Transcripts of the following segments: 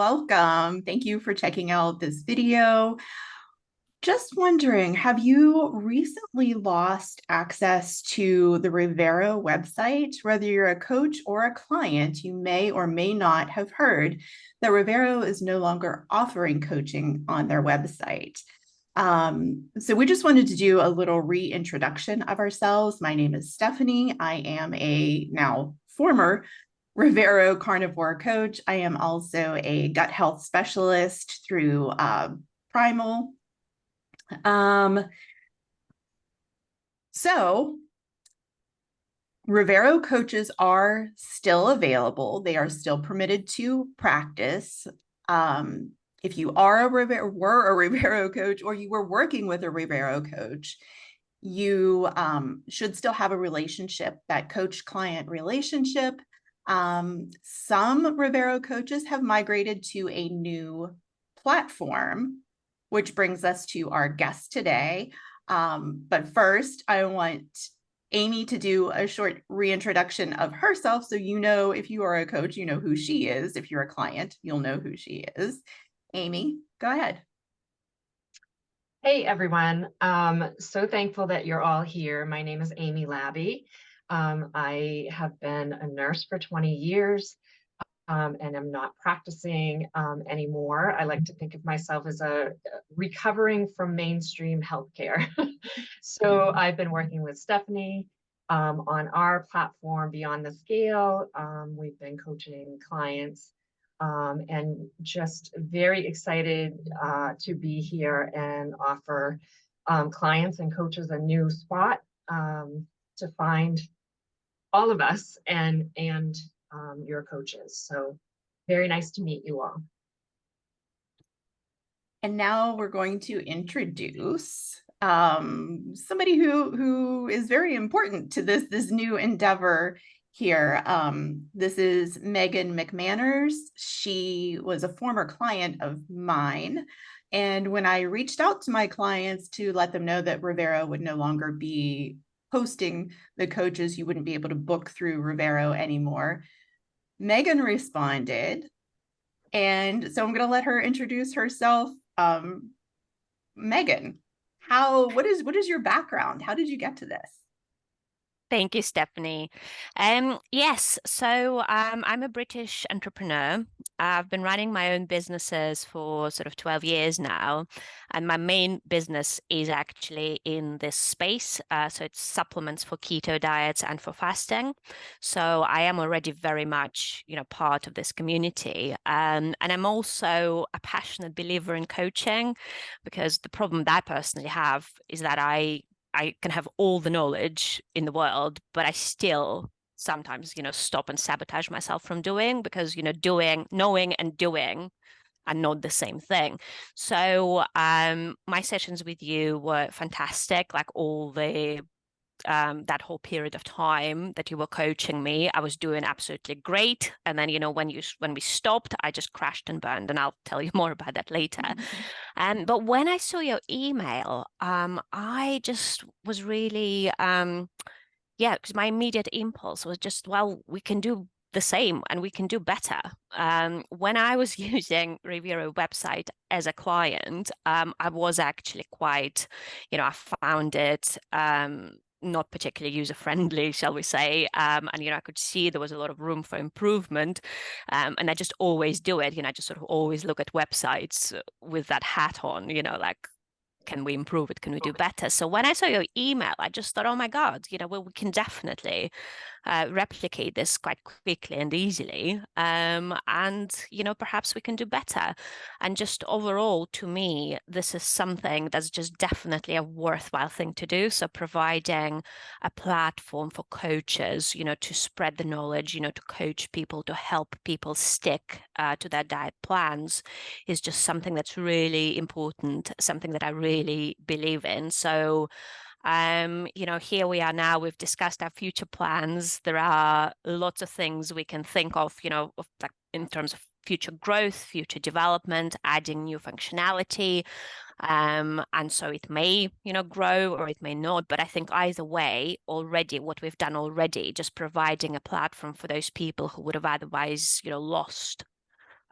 welcome. Thank you for checking out this video. Just wondering, have you recently lost access to the Revero website? Whether you're a coach or a client, you may or may not have heard that Revero is no longer offering coaching on their website. So we just wanted to do a little reintroduction of ourselves. My name is Stephanie. I am a now former Revero carnivore coach. I am also a gut health specialist through Primal. So Revero coaches are still available. They are still permitted to practice. If you are were a Revero coach, or you were working with a Revero coach, you should still have a relationship, that coach-client relationship. Some Revero coaches have migrated to a new platform, which brings us to our guest today. But first, I want Amy to do a short reintroduction of herself. So you know, if you are a coach, you know who she is. If you're a client, you'll know who she is. Amy, go ahead. Hey everyone, so thankful that you're all here. My name is Amy Labby. I have been a nurse for 20 years and I'm not practicing anymore. I like to think of myself as a recovering from mainstream healthcare. So I've been working with Stephanie on our platform Beyond the Scale. We've been coaching clients and just very excited to be here and offer clients and coaches a new spot to find all of us and your coaches. So very nice to meet you all. And now we're going to introduce somebody who is very important to this new endeavor here. This is Megan McManners. She was a former client of mine. And when I reached out to my clients to let them know that Revero would no longer be hosting the coaches, you wouldn't be able to book through Revero anymore, Megan responded. And so I'm going to let her introduce herself. Megan, what is your background? How did you get to this? Thank you, Stephanie. Yes, so I'm a British entrepreneur. I've been running my own businesses for sort of 12 years now, and my main business is actually in this space. So it's supplements for keto diets and for fasting. So I am already very much, part of this community. And I'm also a passionate believer in coaching, because the problem that I personally have is that I can have all the knowledge in the world, but I still sometimes, stop and sabotage myself from doing, because, knowing and doing are not the same thing. So my sessions with you were fantastic, like all the that whole period of time that you were coaching me, I was doing absolutely great. And then, when we stopped, I just crashed and burned, and I'll tell you more about that later. But when I saw your email, I just was really, because my immediate impulse was just, well, we can do the same and we can do better. When I was using Revero website as a client, I was actually quite, I found it not particularly user-friendly, shall we say. And, I could see there was a lot of room for improvement. And I just always do it. I just sort of always look at websites with that hat on, like, can we improve it? Can we do better? So when I saw your email, I just thought, oh my God, well, we can definitely replicate this quite quickly and easily. And, perhaps we can do better. And just overall, to me, this is something that's just definitely a worthwhile thing to do. So providing a platform for coaches, to spread the knowledge, to coach people, to help people stick to their diet plans is just something that's really important, something that I really believe in. So here we are now, we've discussed our future plans. There are lots of things we can think of, like in terms of future growth, future development, adding new functionality. And so it may, grow or it may not. But I think either way, already what we've done already, just providing a platform for those people who would have otherwise, lost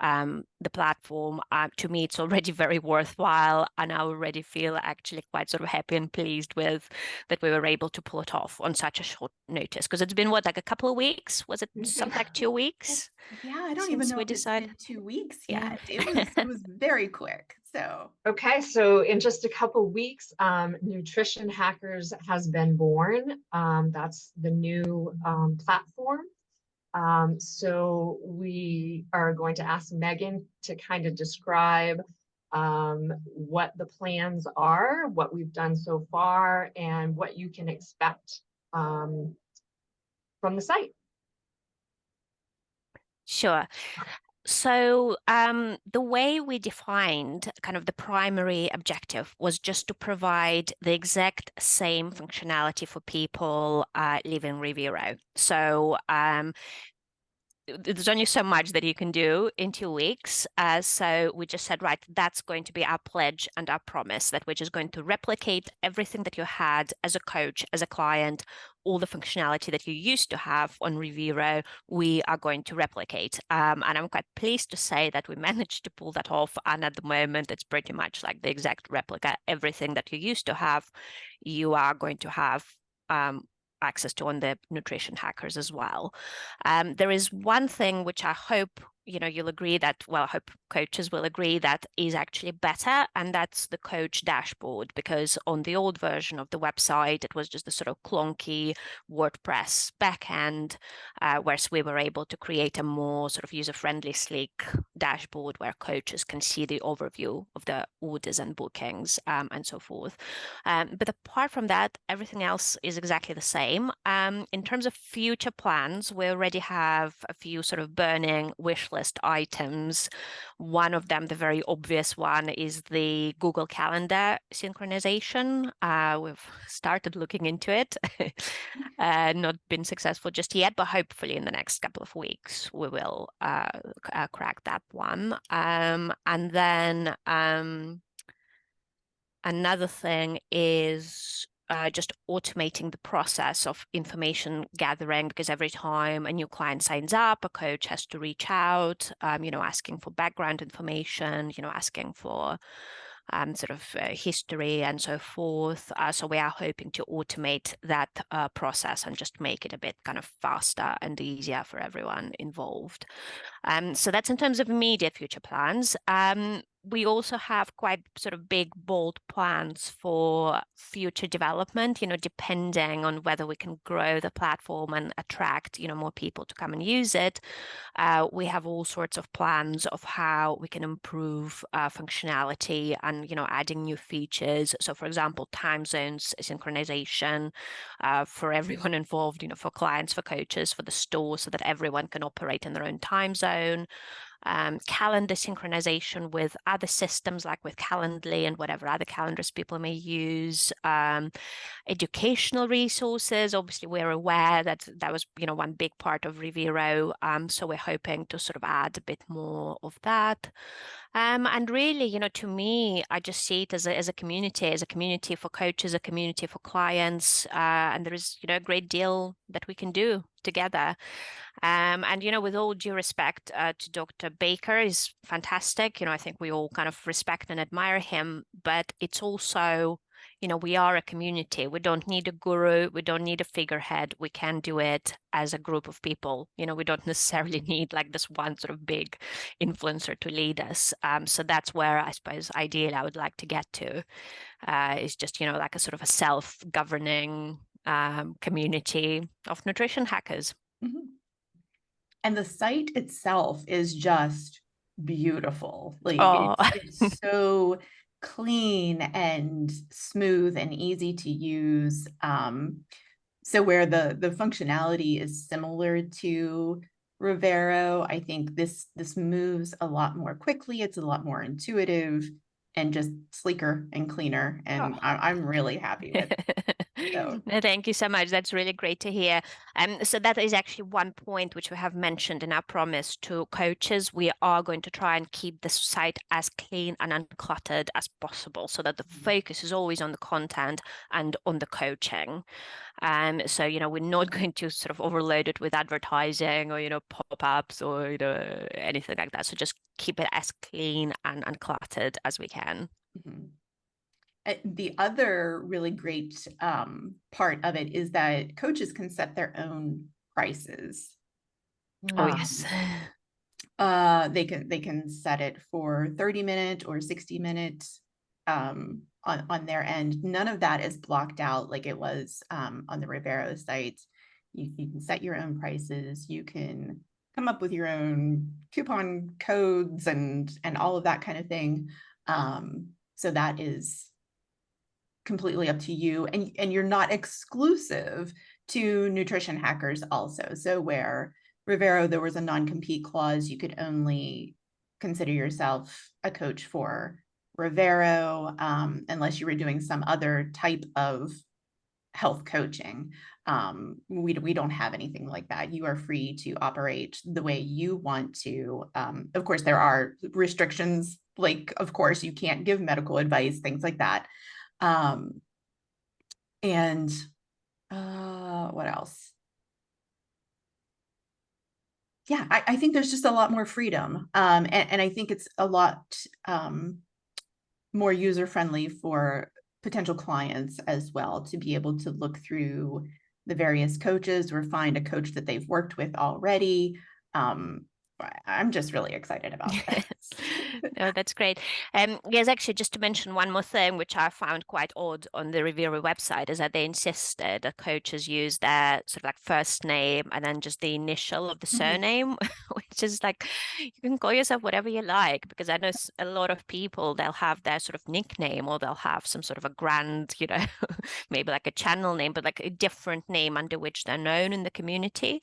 the platform. To me, it's already very worthwhile, and I already feel actually quite sort of happy and pleased with that we were able to pull it off on such a short notice. Because it's been what, like a couple of weeks? Was it something like 2 weeks Yeah, I don't even since know we if it's decided? been 2 weeks Yeah. yet. It was very quick. So Okay, so in just a couple weeks, Nutrition Hackers has been born. That's the new platform. So we are going to ask Megan to kind of describe what the plans are, what we've done so far, and what you can expect from the site. Sure. So the way we defined kind of the primary objective was just to provide the exact same functionality for people living Revero. So there's only so much that you can do in 2 weeks. So we just said, right, that's going to be our pledge and our promise that we're just going to replicate everything that you had as a coach, as a client, all the functionality that you used to have on Revero, we are going to replicate. And I'm quite pleased to say that we managed to pull that off. And at the moment, it's pretty much like the exact replica. Everything that you used to have, you are going to have access to on the Nutrition Hackers as well. There is one thing which I hope you'll agree that, well, I hope coaches will agree that is actually better, and that's the coach dashboard, because on the old version of the website, it was just the sort of clunky WordPress backend, whereas we were able to create a more sort of user-friendly, sleek dashboard where coaches can see the overview of the orders and bookings and so forth. But apart from that, everything else is exactly the same. In terms of future plans, we already have a few sort of burning wish list items. One of them, the very obvious one, is the Google Calendar synchronization. We've started looking into it. Not been successful just yet, but hopefully in the next couple of weeks we will crack that one. And then another thing is just automating the process of information gathering, because every time a new client signs up, a coach has to reach out, asking for background information, asking for sort of history and so forth. So we are hoping to automate that process and just make it a bit kind of faster and easier for everyone involved. So that's in terms of immediate future plans. We also have quite sort of big, bold plans for future development, depending on whether we can grow the platform and attract, more people to come and use it. We have all sorts of plans of how we can improve functionality and, adding new features. So, for example, time zones synchronization for everyone involved, for clients, for coaches, for the store, so that everyone can operate in their own time zone. Calendar synchronization with other systems, like with Calendly and whatever other calendars people may use. Educational resources. Obviously, we're aware that that was, one big part of Revero. So we're hoping to sort of add a bit more of that. And really, to me, I just see it as a community for coaches, a community for clients. And there is, a great deal that we can do together. And, with all due respect to Dr. Baker, is fantastic. I think we all kind of respect and admire him, but it's also, we are a community. We don't need a guru. We don't need a figurehead. We can do it as a group of people. We don't necessarily need like this one sort of big influencer to lead us. So that's where I suppose ideally I would like to get to, is just, like a sort of a self-governing community of nutrition hackers. Mhm. And the site itself is just beautiful. Like Oh, it's so clean and smooth and easy to use. So where the functionality is similar to Revero, I think this moves a lot more quickly. It's a lot more intuitive and just sleeker and cleaner. And I'm really happy with it. So, No, thank you so much. That's really great to hear. So that is actually one point which we have mentioned in our promise to coaches. We are going to try and keep the site as clean and uncluttered as possible so that the focus is always on the content and on the coaching. So, we're not going to sort of overload it with advertising or, pop-ups or, anything like that. So just keep it as clean and uncluttered as we can. mhm. The other really great part of it is that coaches can set their own prices. Oh, yes. They can set it for 30-minute or 60-minute on their end. None of that is blocked out like it was on the Revero site. You can set your own prices. You can come up with your own coupon codes and all of that kind of thing. So that is completely up to you, and you're not exclusive to nutrition hackers also. So where Revero, there was a non-compete clause, you could only consider yourself a coach for Revero unless you were doing some other type of health coaching. We don't have anything like that. You are free to operate the way you want to. Of course, there are restrictions, like, of course, you can't give medical advice, things like that. And what else? Yeah, I think there's just a lot more freedom. And I think it's a lot more user-friendly for potential clients as well to be able to look through the various coaches or find a coach that they've worked with already. I'm just really excited about this. No, that's great. Yes, actually, just to mention one more thing, which I found quite odd on the Revero website, is that they insisted that coaches use their sort of like first name and then just the initial of the surname, which is like, you can call yourself whatever you like, because I know a lot of people, they'll have their sort of nickname or they'll have some sort of a grand, maybe like a channel name, but like a different name under which they're known in the community.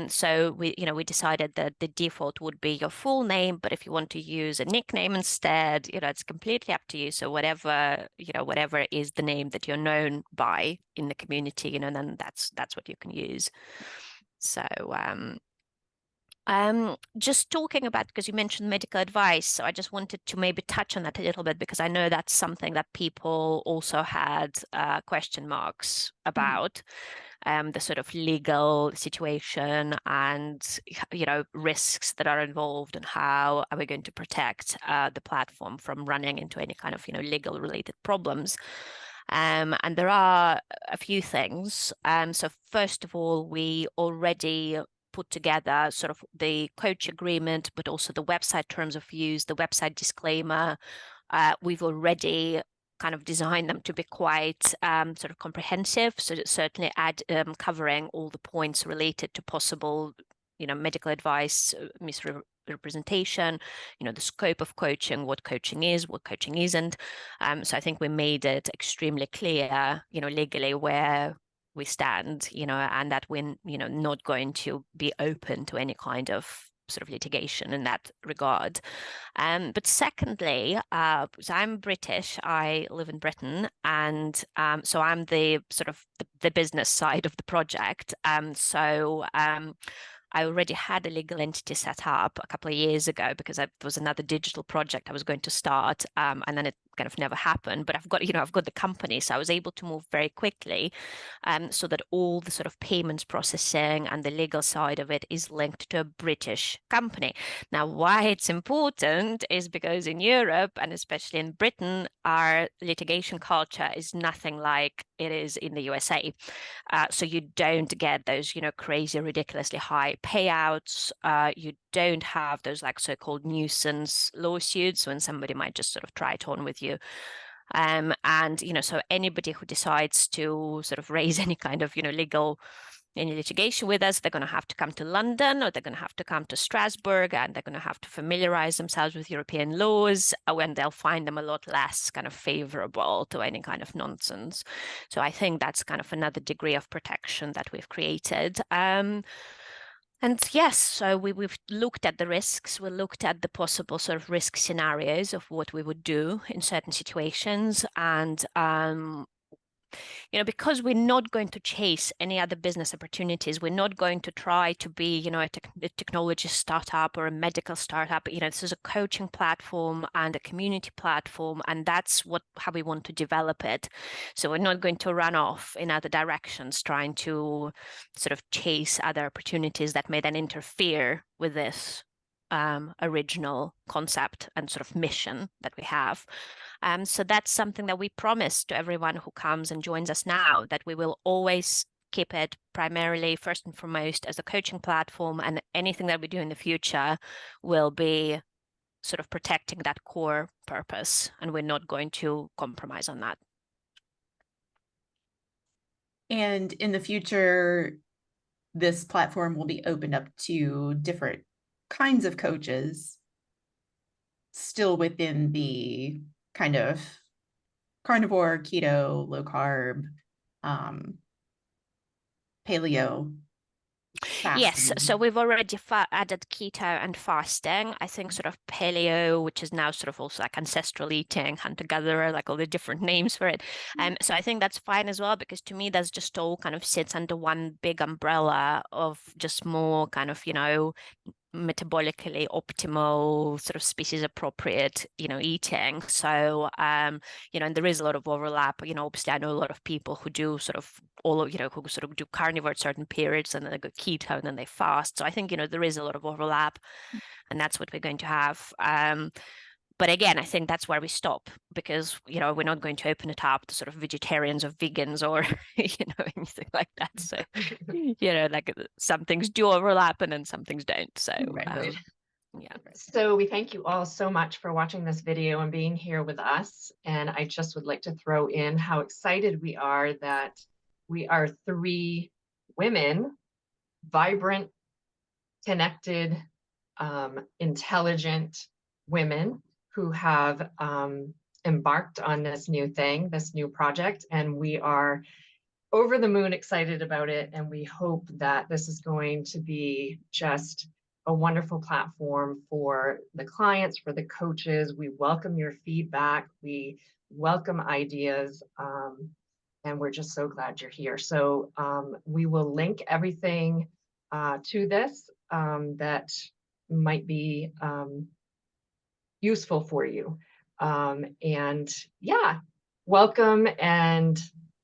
So we decided that the default would be your full name, but if you want to use a nickname instead, it's completely up to you. So whatever is the name that you're known by in the community, then that's what you can use. So just talking about, because you mentioned medical advice, so I just wanted to maybe touch on that a little bit, because I know that's something that people also had question marks about. The sort of legal situation and risks that are involved, and how are we going to protect the platform from running into any kind of legal related problems. And there are a few things. So first of all, we already put together sort of the coach agreement, but also the website terms of use, the website disclaimer. We've already kind of design them to be quite sort of comprehensive. So certainly covering all the points related to possible, medical advice, misrepresentation, the scope of coaching, what coaching is, what coaching isn't. So I think we made it extremely clear, legally where we stand, and that we're, not going to be open to any kind of sort of litigation in that regard. But secondly, so I'm British, I live in Britain, and so I'm the sort of the business side of the project. I already had a legal entity set up a couple of years ago, because it was another digital project I was going to start, and then it kind of never happened. But I've got the company, so I was able to move very quickly, so that all the sort of payments processing and the legal side of it is linked to a British company. Now, why it's important is because in Europe, and especially in Britain, our litigation culture is nothing like it is in the USA. So you don't get those, crazy, ridiculously high payouts. You don't have those like so-called nuisance lawsuits when somebody might just sort of try it on with you. And so anybody who decides to sort of raise any kind of any litigation with us, they're going to have to come to London, or they're going to have to come to Strasbourg, and they're going to have to familiarize themselves with European laws, when they'll find them a lot less kind of favorable to any kind of nonsense. So I think that's kind of another degree of protection that we've created. And yes, so we've looked at the risks, we looked at the possible sort of risk scenarios of what we would do in certain situations, and because we're not going to chase any other business opportunities, we're not going to try to be, a technology startup or a medical startup. This is a coaching platform and a community platform, and that's how we want to develop it. So we're not going to run off in other directions, trying to sort of chase other opportunities that may then interfere with this original concept and sort of mission that we have. So that's something that we promise to everyone who comes and joins us now, that we will always keep it primarily, first and foremost, as a coaching platform, and anything that we do in the future will be sort of protecting that core purpose, and we're not going to compromise on that. And in the future, this platform will be opened up to different kinds of coaches, still within the kind of carnivore, keto, low carb, paleo. Yes, so we've already added keto and fasting. I think sort of paleo, which is now sort of also like ancestral eating, hunter-gatherer, like all the different names for it. So I think that's fine as well, because to me, that's just all kind of sits under one big umbrella of just more kind of, metabolically optimal, sort of species appropriate, eating. So, and there is a lot of overlap. Obviously I know a lot of people who do sort of who sort of do carnivore at certain periods, and then they go keto, and then they fast. So I think, there is a lot of overlap, and that's what we're going to have. But again, I think that's where we stop, because, we're not going to open it up to sort of vegetarians or vegans or, anything like that. So, like some things do overlap and then some things don't. So, Right. yeah. So we thank you all so much for watching this video and being here with us. And I just would like to throw in how excited we are that we are 3 women, vibrant, connected, intelligent women who have embarked on this new thing, this new project, and we are over the moon excited about it. And we hope that this is going to be just a wonderful platform for the clients, for the coaches. We welcome your feedback. We welcome ideas. And we're just so glad you're here. So we will link everything to this that might be useful for you. And yeah, welcome. And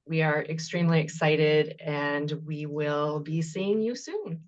we are extremely excited, and we will be seeing you soon.